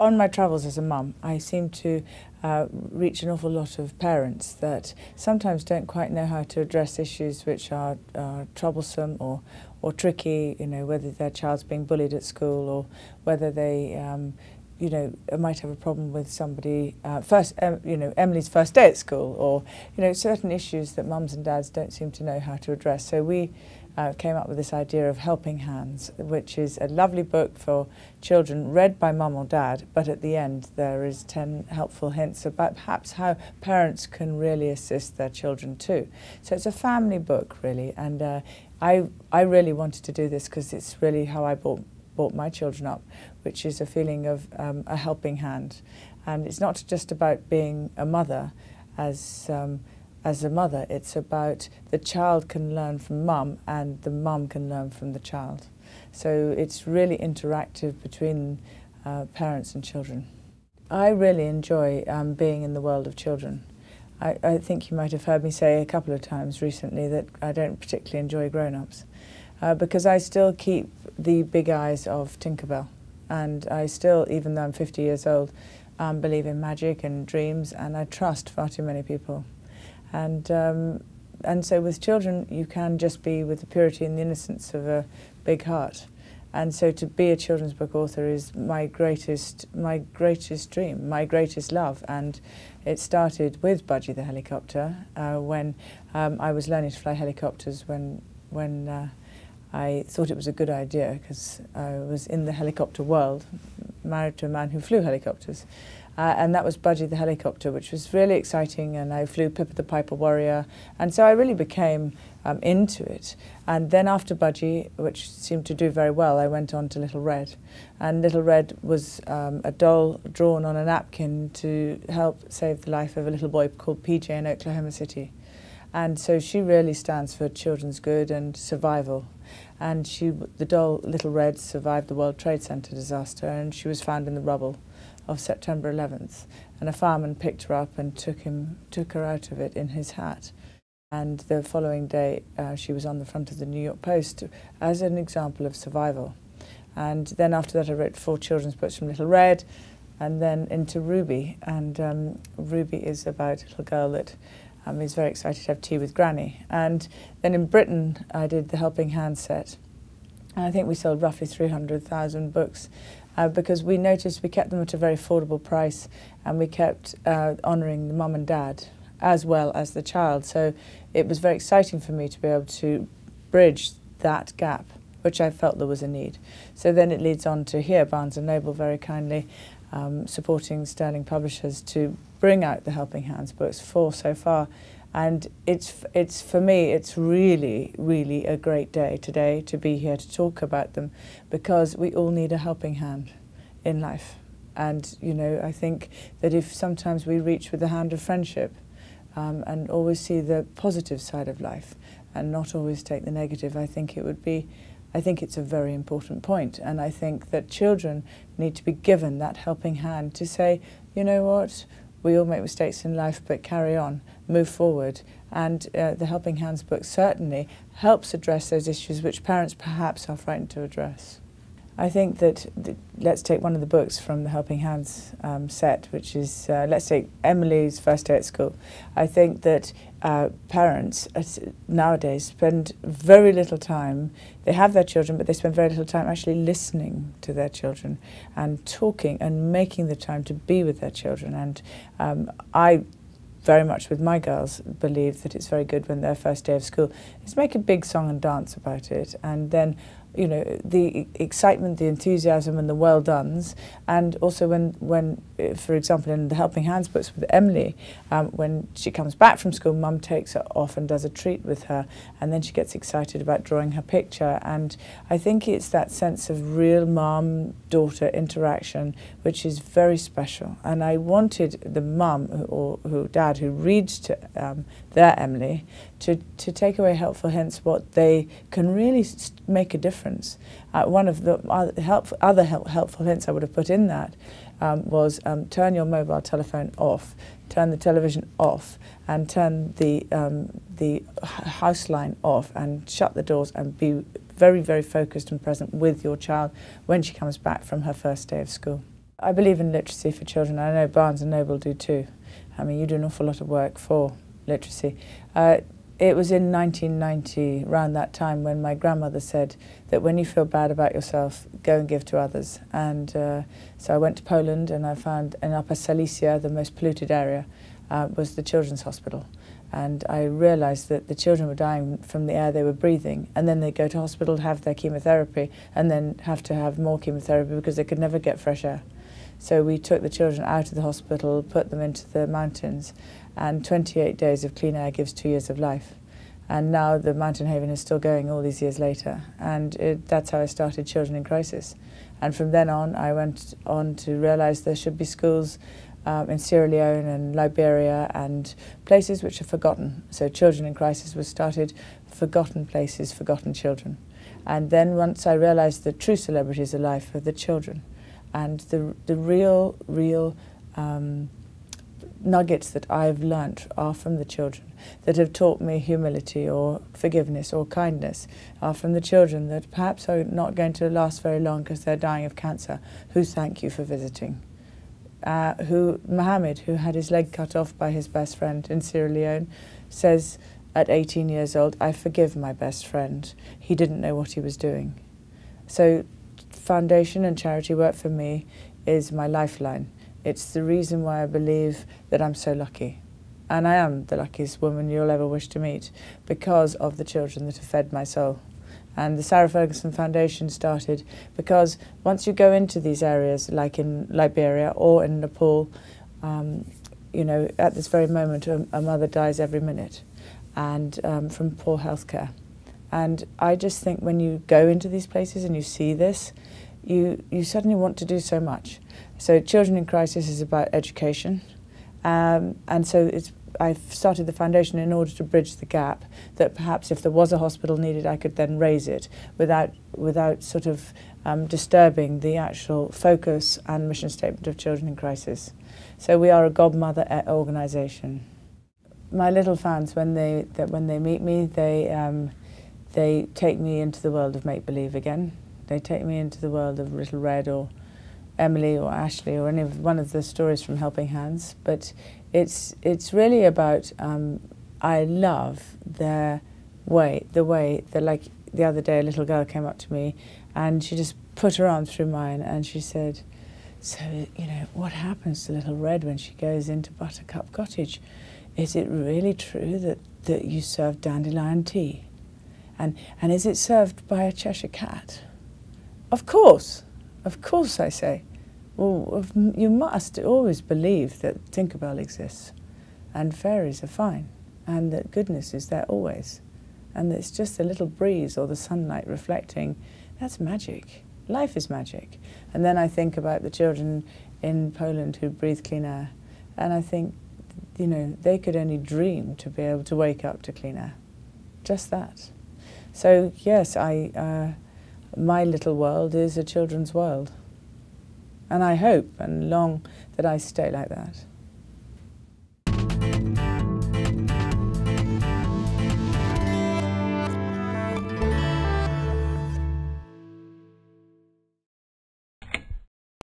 On my travels as a mum, I seem to reach an awful lot of parents that sometimes don't quite know how to address issues which are troublesome or tricky, you know, whether their child's being bullied at school or whether they, you know, might have a problem with somebody, you know, Emily's first day at school, or, you know, certain issues that mums and dads don't seem to know how to address. So we came up with this idea of Helping Hands, which is a lovely book for children read by mum or dad, but at the end there is 10 helpful hints about perhaps how parents can really assist their children too. So it's a family book really, and I really wanted to do this because it's really how I brought my children up, which is a feeling of a helping hand. And it's not just about being a mother as a mother, it's about the child can learn from mum and the mum can learn from the child. So it's really interactive between parents and children. I really enjoy being in the world of children. I think you might have heard me say a couple of times recently that I don't particularly enjoy grown-ups because I still keep the big eyes of Tinkerbell, and I still, even though I'm 50 years old, believe in magic and dreams, and I trust far too many people. And so with children, you can just be with the purity and the innocence of a big heart. And so to be a children's book author is my greatest dream, my greatest love. And it started with Budgie the helicopter when I was learning to fly helicopters when I thought it was a good idea because I was in the helicopter world, married to a man who flew helicopters. And that was Budgie the helicopter, which was really exciting, and I flew Pippa the Piper Warrior, and so I really became into it. And then after Budgie, which seemed to do very well, I went on to Little Red. And Little Red was a doll drawn on a napkin to help save the life of a little boy called PJ in Oklahoma City. And so she really stands for children's good and survival. And the doll Little Red survived the World Trade Center disaster, and she was found in the rubble of September 11th, and a fireman picked her up and took her out of it in his hat. And the following day she was on the front of the New York Post as an example of survival. And then after that I wrote 4 children's books from Little Red, and then into Ruby. And Ruby is about a little girl that is very excited to have tea with Granny. And then in Britain I did the Helping Hand set. And I think we sold roughly 300,000 books because we noticed we kept them at a very affordable price, and we kept honouring the mum and dad as well as the child. So it was very exciting for me to be able to bridge that gap, which I felt there was a need. So then it leads on to here, Barnes & Noble very kindly supporting Sterling Publishers to bring out the Helping Hands books so far. And it's for me, it's really, really a great day today to be here to talk about them, because we all need a helping hand in life. And, you know, I think that if sometimes we reach with the hand of friendship and always see the positive side of life and not always take the negative, I think it's a very important point. And I think that children need to be given that helping hand to say, you know what, we all make mistakes in life, but carry on, move forward. And the Helping Hands book certainly helps address those issues which parents perhaps are frightened to address. I think that, let's take one of the books from the Helping Hands set, which is, let's take Emily's first day at school. I think that parents nowadays spend very little time, they have their children, but they spend very little time actually listening to their children and talking and making the time to be with their children. And I very much with my girls believe that it's very good when their first day of school is make a big song and dance about it, and then, you know, the excitement, the enthusiasm and the well dones. And also when for example in the Helping Hands books with Emily, when she comes back from school, mum takes her off and does a treat with her, and then she gets excited about drawing her picture. And I think it's that sense of real mum-daughter interaction which is very special. And I wanted the mum or dad who reads to their Emily to take away helpful hints, what they can really make a difference. One of the other helpful hints I would have put in that was turn your mobile telephone off, turn the television off, and turn the house line off, and shut the doors, and be very, very focused and present with your child when she comes back from her first day of school. I believe in literacy for children. I know Barnes and Noble do too. I mean, you do an awful lot of work for literacy. It was in 1990, around that time, when my grandmother said that when you feel bad about yourself, go and give to others. And so I went to Poland, and I found in Upper Silesia, the most polluted area, was the children's hospital. And I realised that the children were dying from the air they were breathing, and then they go to hospital to have their chemotherapy, and then have to have more chemotherapy because they could never get fresh air. So we took the children out of the hospital, put them into the mountains, and 28 days of clean air gives 2 years of life. And now the mountain haven is still going all these years later. And that's how I started Children in Crisis. And from then on, I went on to realise there should be schools in Sierra Leone and Liberia and places which are forgotten. So Children in Crisis was started, forgotten places, forgotten children. And then once I realised the true celebrities of life are the children, and the real nuggets that I've learnt are from the children, that have taught me humility or forgiveness or kindness, are from the children that perhaps are not going to last very long because they're dying of cancer, who thank you for visiting. Mohammed, who had his leg cut off by his best friend in Sierra Leone, says at 18 years old, I forgive my best friend. He didn't know what he was doing. So foundation and charity work for me is my lifeline. It's the reason why I believe that I'm so lucky. And I am the luckiest woman you'll ever wish to meet because of the children that have fed my soul. And the Sarah Ferguson Foundation started because once you go into these areas, like in Liberia or in Nepal, you know, at this very moment, a mother dies every minute, and from poor health care. And I just think when you go into these places and you see this, you suddenly want to do so much. So Children in Crisis is about education, and so I've started the foundation in order to bridge the gap, that perhaps if there was a hospital needed, I could then raise it without sort of disturbing the actual focus and mission statement of Children in Crisis. So we are a godmother organisation. My little fans, when they meet me, they take me into the world of make-believe again. They take me into the world of Little Red or Emily or Ashley or one of the stories from Helping Hands. But it's really about, I love their way, like the other day a little girl came up to me and she just put her arm through mine and she said, so, you know, what happens to Little Red when she goes into Buttercup Cottage? Is it really true that you serve dandelion tea? And is it served by a Cheshire cat? Of course, I say. Well, you must always believe that Tinkerbell exists, and fairies are fine, and that goodness is there always, and that it's just a little breeze or the sunlight reflecting. That's magic. Life is magic. And then I think about the children in Poland who breathe clean air, and I think, you know, they could only dream to be able to wake up to clean air. Just that. So yes, my little world is a children's world. And I hope and long that I stay like that.